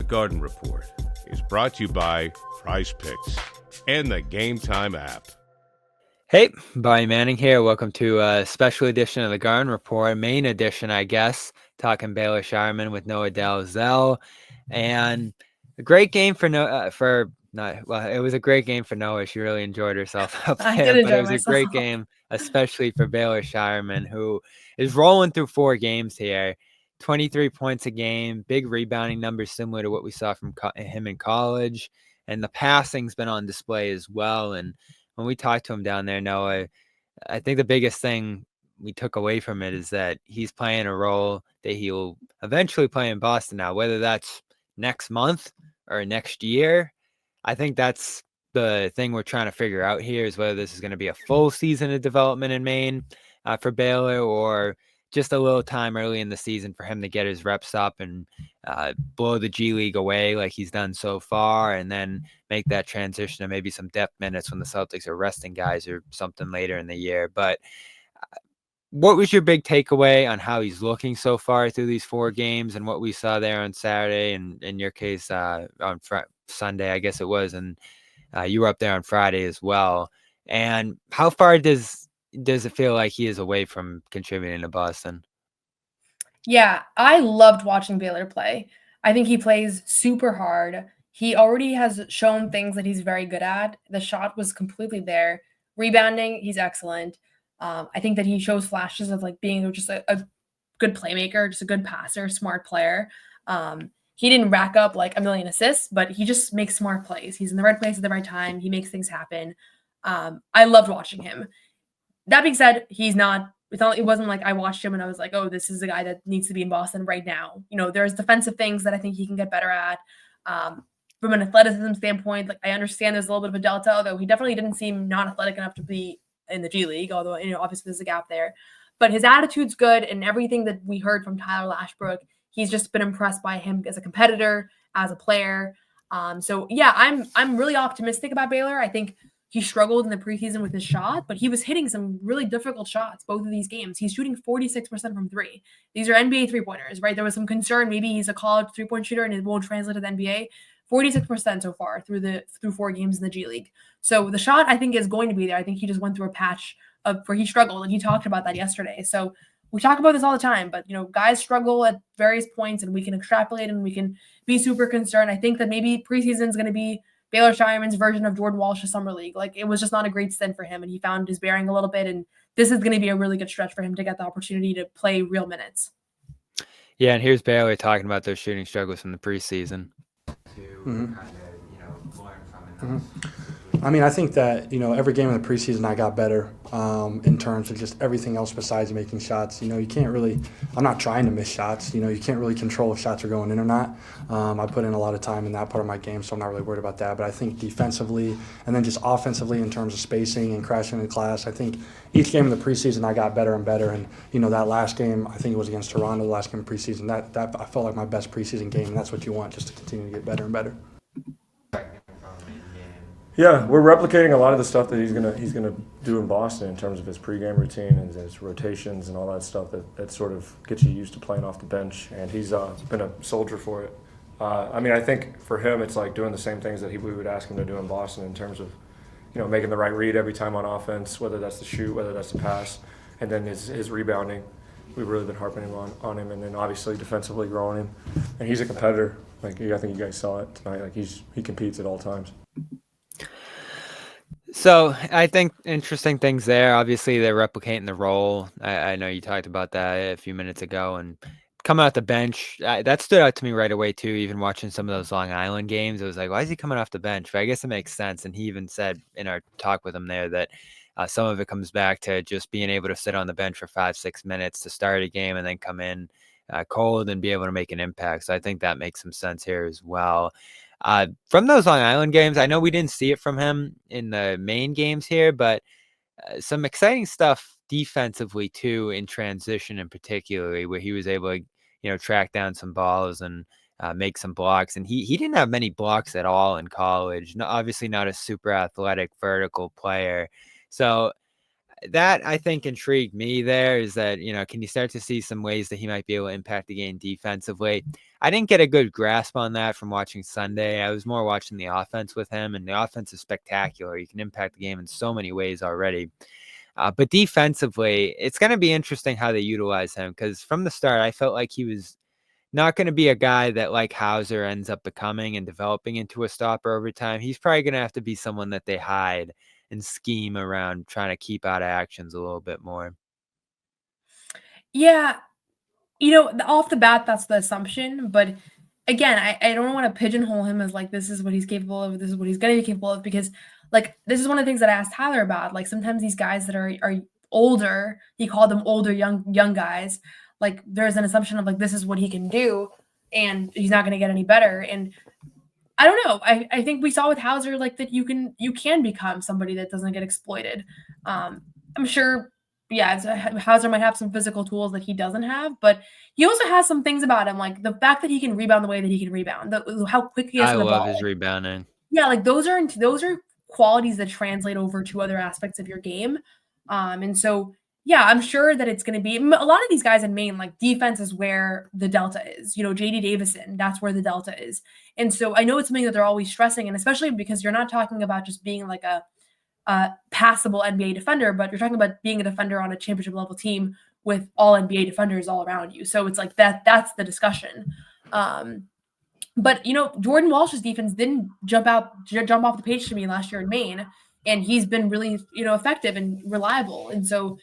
Garden Report is brought to you by Prize Picks and the Game Time app. Hey, Barney Manning here. Welcome to a special edition of the Garden Report, main edition, I guess, talking Baylor Scheierman with Noa Dalzell. And a great game for it was a great game for Noa. She really enjoyed herself up I there, did but it enjoy was a myself. great game, especially for Baylor Scheierman, who is rolling through 4 games here. 23 points a game, big rebounding numbers similar to what we saw from him in college. And the passing's been on display as well. And when we talked to him down there, Noah, I think the biggest thing we took away from it is that he's playing a role that he'll eventually play in Boston now, whether that's next month or next year. I think that's the thing we're trying to figure out here, is whether this is going to be a full season of development in Maine for Baylor, or just a little time early in the season for him to get his reps up and blow the G League away like he's done so far, and then make that transition to maybe some depth minutes when the Celtics are resting guys or something later in the year. But what was your big takeaway on how he's looking so far through these 4 games and what we saw there on Saturday, and in your case on Sunday, I guess it was, and you were up there on Friday as well. And how far does it feel like he is away from contributing to Boston? Yeah, I loved watching Baylor play. I think he plays super hard. He already has shown things that he's very good at. The shot was completely there. Rebounding, he's excellent. I think that he shows flashes of like being just a good playmaker, just a good passer, smart player. He didn't rack up like a million assists, but he just makes smart plays. He's in the right place at the right time. He makes things happen. I loved watching him. That being said, it wasn't like I watched him and I was like, oh, this is a guy that needs to be in Boston right now. You know, there's defensive things that I think he can get better at. From an athleticism standpoint, like I understand there's a little bit of a delta, although he definitely didn't seem not athletic enough to be in the G League, although, you know, obviously there's a gap there. But his attitude's good, and everything that we heard from Tyler Lashbrook, he's just been impressed by him as a competitor, as a player. So yeah, I'm really optimistic about Baylor. I think he struggled in the preseason with his shot, but he was hitting some really difficult shots both of these games. He's shooting 46% from 3. These are NBA three-pointers, right? There was some concern maybe he's a college three-point shooter and it won't translate to the NBA. 46% so far through 4 games in the G League. So the shot, I think, is going to be there. I think he just went through a patch where he struggled, and he talked about that yesterday. So we talk about this all the time, but, you know, guys struggle at various points, and we can extrapolate and we can be super concerned. I think that maybe preseason is going to be Baylor Scheierman's version of Jordan Walsh's summer league. Like, it was just not a great stint for him, and he found his bearing a little bit, and this is going to be a really good stretch for him to get the opportunity to play real minutes. Yeah, and here's Baylor talking about those shooting struggles from the preseason. I mean, I think that, you know, every game in the preseason I got better in terms of just everything else besides making shots. You know, you can't really – I'm not trying to miss shots. You know, you can't really control if shots are going in or not. I put in a lot of time in that part of my game, so I'm not really worried about that. But I think defensively and then just offensively in terms of spacing and crashing the glass, I think each game in the preseason I got better and better. And, you know, that last game, I think it was against Toronto, the last game of preseason, that I felt like my best preseason game, and that's what you want, just to continue to get better and better. Yeah, we're replicating a lot of the stuff that he's gonna do in Boston in terms of his pregame routine and his rotations and all that stuff that sort of gets you used to playing off the bench. And he's been a soldier for it. I mean, I think for him, it's like doing the same things that we would ask him to do in Boston in terms of, you know, making the right read every time on offense, whether that's the shoot, whether that's the pass, and then his rebounding. We've really been harping on him, and then obviously defensively growing him. And he's a competitor. Like, I think you guys saw it tonight. Like, he competes at all times. So I think interesting things there. Obviously, they're replicating the role. I know you talked about that a few minutes ago, and coming off the bench, that stood out to me right away too. Even watching some of those Long Island games, it was like, why is he coming off the bench? But I guess it makes sense. And he even said in our talk with him there that some of it comes back to just being able to sit on the bench for 5-6 minutes to start a game and then come in cold and be able to make an impact. So I think that makes some sense here as well. From those Long Island games, I know we didn't see it from him in the main games here, but some exciting stuff defensively too, in transition in particularly, where he was able to, you know, track down some balls and make some blocks. And he didn't have many blocks at all in college. No, obviously not a super athletic vertical player. So that I think intrigued me there is that, can you start to see some ways that he might be able to impact the game defensively? I didn't get a good grasp on that from watching Sunday. I was more watching the offense with him, and the offense is spectacular. You can impact the game in so many ways already. But defensively, it's going to be interesting how they utilize him, because from the start, I felt like he was not going to be a guy that, like Hauser, ends up becoming and developing into a stopper over time. He's probably going to have to be someone that they hide and scheme around, trying to keep out of actions a little bit more. Yeah, off the bat, that's the assumption. But again, I don't want to pigeonhole him as like, this is what he's capable of, this is what he's going to be capable of, because like, this is one of the things that I asked Tyler about. Like, sometimes these guys that are older, he called them older, young guys. Like, there's an assumption of like, this is what he can do, and he's not going to get any better. And I don't know. I think we saw with Hauser like that you can become somebody that doesn't get exploited. I'm sure, yeah, Hauser might have some physical tools that he doesn't have, but he also has some things about him, like the fact that he can rebound the way that he can rebound, how quick he is I to the love ball. his rebounding. Yeah, like those are qualities that translate over to other aspects of your game. And so yeah, I'm sure that it's going to be a lot of these guys in Maine, like defense is where the delta is. JD Davison, that's where the delta is. And so I know it's something that they're always stressing, and especially because you're not talking about just being like a passable NBA defender, but you're talking about being a defender on a championship level team with all NBA defenders all around you. So it's like that's the discussion. But Jordan Walsh's defense didn't jump off the page to me last year in Maine, and he's been really effective and reliable. And so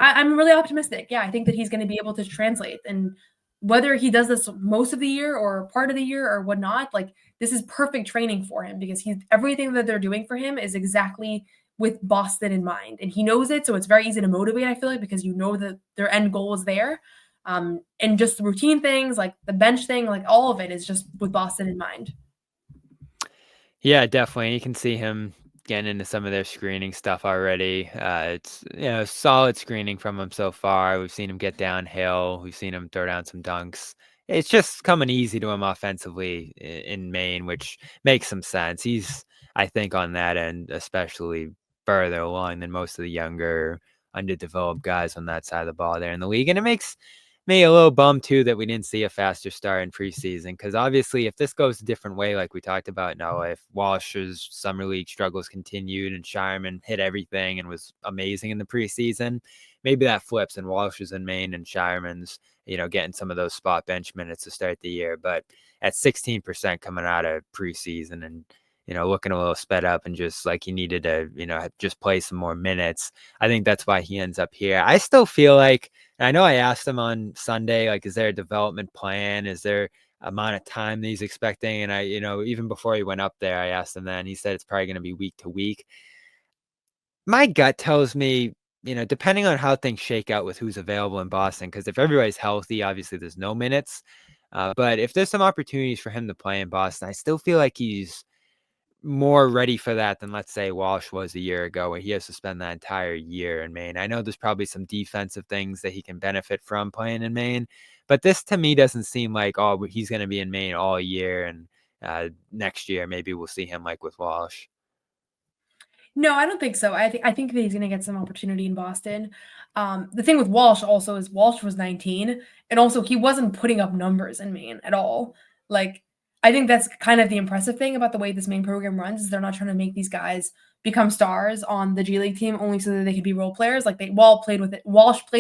I'm really optimistic. Yeah, I think that he's going to be able to translate, and whether he does this most of the year or part of the year or whatnot, like this is perfect training for him, because everything that they're doing for him is exactly with Boston in mind, and he knows it. So it's very easy to motivate, I feel like, because that their end goal is there. And just the routine things, like the bench thing, like all of it is just with Boston in mind. Yeah, definitely. You can see him getting into some of their screening stuff already. It's solid screening from him so far. We've seen him get downhill. We've seen him throw down some dunks. It's just coming easy to him offensively in Maine, which makes some sense. He's, I think, on that end, especially further along than most of the younger, underdeveloped guys on that side of the ball there in the league. And it makes me a little bummed too that we didn't see a faster start in preseason, because obviously if this goes a different way, like we talked about, Noah, if Walsh's summer league struggles continued and Scheierman hit everything and was amazing in the preseason, maybe that flips and Walsh is in Maine and Scheierman's getting some of those spot bench minutes to start the year. But at 16% coming out of preseason and looking a little sped up and just like he needed to, just play some more minutes, I think that's why he ends up here. I still feel like, and I know I asked him on Sunday, like, is there a development plan? Is there amount of time that he's expecting? And I, even before he went up there, I asked him that, and he said it's probably going to be week to week. My gut tells me, depending on how things shake out with who's available in Boston, because if everybody's healthy, obviously there's no minutes. But if there's some opportunities for him to play in Boston, I still feel like he's more ready for that than, let's say, Walsh was a year ago, where he has to spend that entire year in Maine. I know there's probably some defensive things that he can benefit from playing in Maine, but this to me doesn't seem like, oh, he's going to be in Maine all year, and next year maybe we'll see him like with Walsh. No, I don't think so. I think that he's going to get some opportunity in Boston. The thing with Walsh also is Walsh was 19, and also he wasn't putting up numbers in Maine at all. Like, I think that's kind of the impressive thing about the way this Maine program runs, is they're not trying to make these guys become stars on the G League team only so that they could be role players. Like Walsh played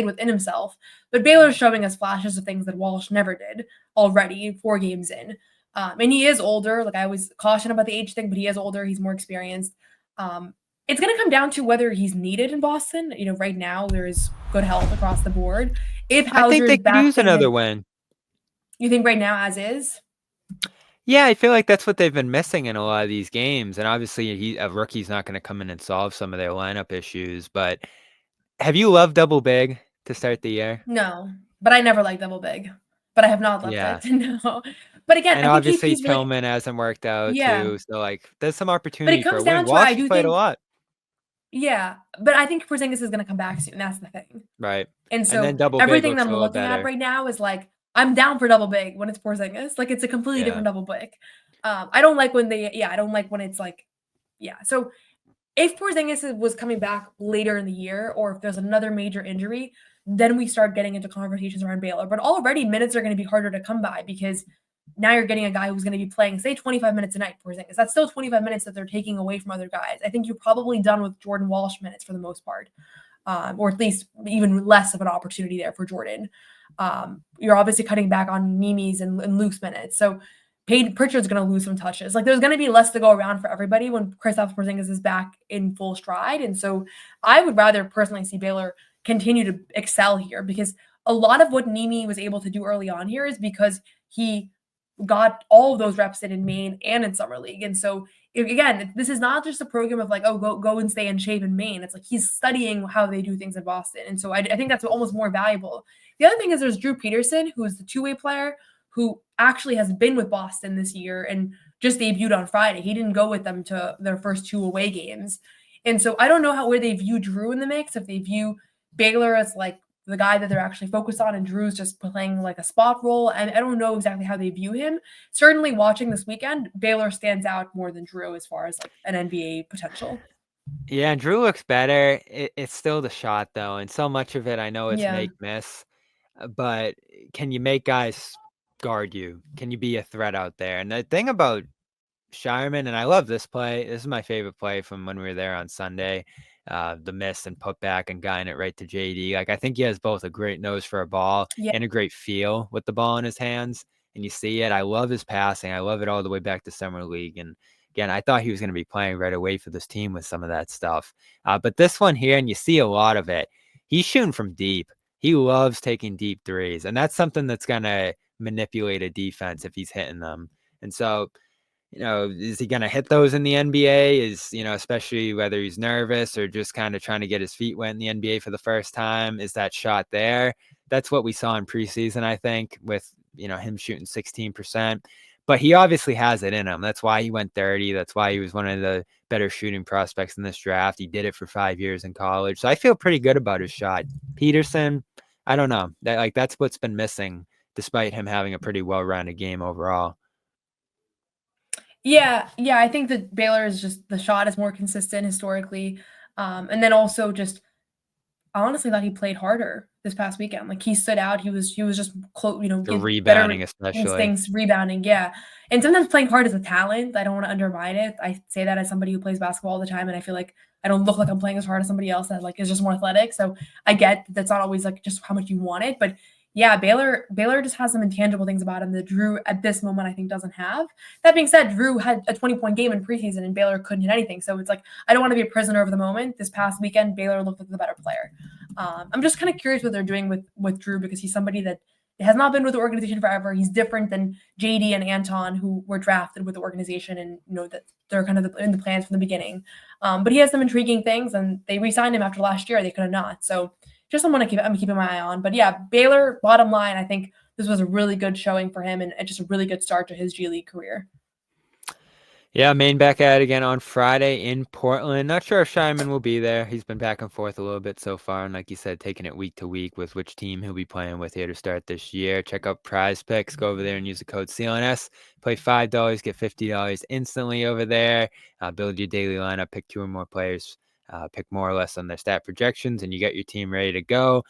within himself, but Baylor's showing us flashes of things that Walsh never did already 4 games in. And he is older. Like, I always caution about the age thing, but he is older. He's more experienced. It's going to come down to whether he's needed in Boston. Right now there is good health across the board. If I think Hauser's they could back use another wing. You think right now as is? Yeah, I feel like that's what they've been missing in a lot of these games. And obviously, a rookie's not going to come in and solve some of their lineup issues. But have you loved double big to start the year? No, but I never liked double big. But I have not loved it. No. But again, and I think obviously he's Tillman hasn't worked out too. So like, there's some opportunity for a wing. Walsh played a lot. Yeah, but I think Porzingis is going to come back soon. That's the thing. Right. And so then double everything big that I'm looking at right now is like, I'm down for double big when it's Porzingis. Like, it's a completely different double big. I don't like when I don't like when it's like, yeah. So If Porzingis was coming back later in the year, or if there's another major injury, then we start getting into conversations around Baylor. But already minutes are going to be harder to come by because now you're getting a guy who's going to be playing, say, 25 minutes a night, Porzingis. That's still 25 minutes that they're taking away from other guys. I think you're probably done with Jordan Walsh minutes for the most part, or at least even less of an opportunity there for Jordan. You're obviously cutting back on Mimi's and Luke's minutes. So Pritchard's going to lose some touches. Like, there's going to be less to go around for everybody when Kristaps Porzingis is back in full stride. And so I would rather personally see Baylor continue to excel here, because a lot of what Nimi was able to do early on here is because he got all of those reps in Maine and in Summer League. And so, again, this is not just a program of like, oh, go and stay in shape in Maine. It's like he's studying how they do things in Boston. And so I think that's almost more valuable. The other thing is there's Drew Peterson, who is the two-way player, who actually has been with Boston this year and just debuted on Friday. He didn't go with them to their first 2 away games. And so I don't know where they view Drew in the mix, if they view Baylor as like the guy that they're actually focused on and Drew's just playing like a spot role. And I don't know exactly how they view him. Certainly watching this weekend, Baylor stands out more than Drew as far as like an NBA potential. Yeah, Drew looks better. It's still the shot, though, and so much of it I know it's make-miss. But can you make guys guard you? Can you be a threat out there? And the thing about Scheierman, and I love this play. This is my favorite play from when we were there on Sunday. The miss and put back and guying it right to JD. Like, I think he has both a great nose for a ball and a great feel with the ball in his hands. And you see it. I love his passing. I love it all the way back to Summer League. And again, I thought he was going to be playing right away for this team with some of that stuff. But this one here, and you see a lot of it, he's shooting from deep. He loves taking deep threes. And that's something that's going to manipulate a defense if he's hitting them. And so, is he going to hit those in the NBA? Especially whether he's nervous or just kind of trying to get his feet wet in the NBA for the first time. Is that shot there? That's what we saw in preseason, I think, with, him shooting 16%. But he obviously has it in him. That's why he went 30. That's why he was one of the better shooting prospects in this draft. He did it for 5 years in college. So I feel pretty good about his shot. Peterson, I don't know. That's what's been missing, despite him having a pretty well-rounded game overall. Yeah, I think that Baylor is just, the shot is more consistent historically. And then also just, I honestly thought he played harder this past weekend. Like, he stood out. He was just close, the rebounding, especially. Things rebounding, yeah. And sometimes playing hard is a talent. I don't want to undermine it. I say that as somebody who plays basketball all the time, and I feel like I don't look like I'm playing as hard as somebody else that like is just more athletic. So I get that's not always like just how much you want it, but yeah, Baylor just has some intangible things about him that Drew at this moment I think doesn't have. That being said, Drew had a 20-point game in preseason and Baylor couldn't hit anything. So it's like, I don't want to be a prisoner of the moment. This past weekend, Baylor looked like the better player. I'm just kind of curious what they're doing with Drew, because he's somebody that has not been with the organization forever. He's different than JD and Anton, who were drafted with the organization, and that they're kind of in the plans from the beginning. But he has some intriguing things, and they re-signed him after last year. They could have not. So just someone I'm keeping my eye on. But yeah, Baylor, bottom line, I think this was a really good showing for him and just a really good start to his G League career. Yeah, Maine back at it again on Friday in Portland. Not sure if Scheierman will be there. He's been back and forth a little bit so far. And like you said, taking it week to week with which team he'll be playing with here to start this year. Check out Prize Picks. Go over there and use the code CLNS. Play $5, get $50 instantly over there. Build your daily lineup, pick 2 or more players. Pick more or less on their stat projections, and you get your team ready to go.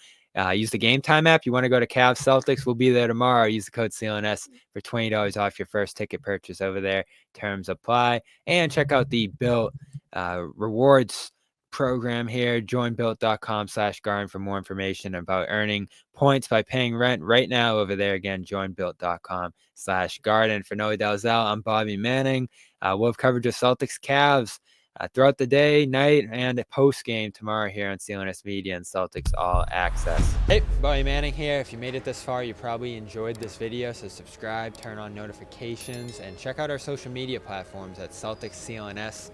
Use the Game Time app. You want to go to Cavs Celtics? We'll be there tomorrow. Use the code CLNS for $20 off your first ticket purchase over there. Terms apply. And check out the Built rewards program here. Join built.com/Garden for more information about earning points by paying rent right now over there. Again, join built.com/Garden. For Noa Dalzell, I'm Bobby Manning. We'll have coverage of Celtics Cavs throughout the day, night, and post game tomorrow here on CLNS Media and Celtics All Access. Hey, Bobby Manning here. If you made it this far, you probably enjoyed this video, so subscribe, turn on notifications, and check out our social media platforms at Celtics CLNS.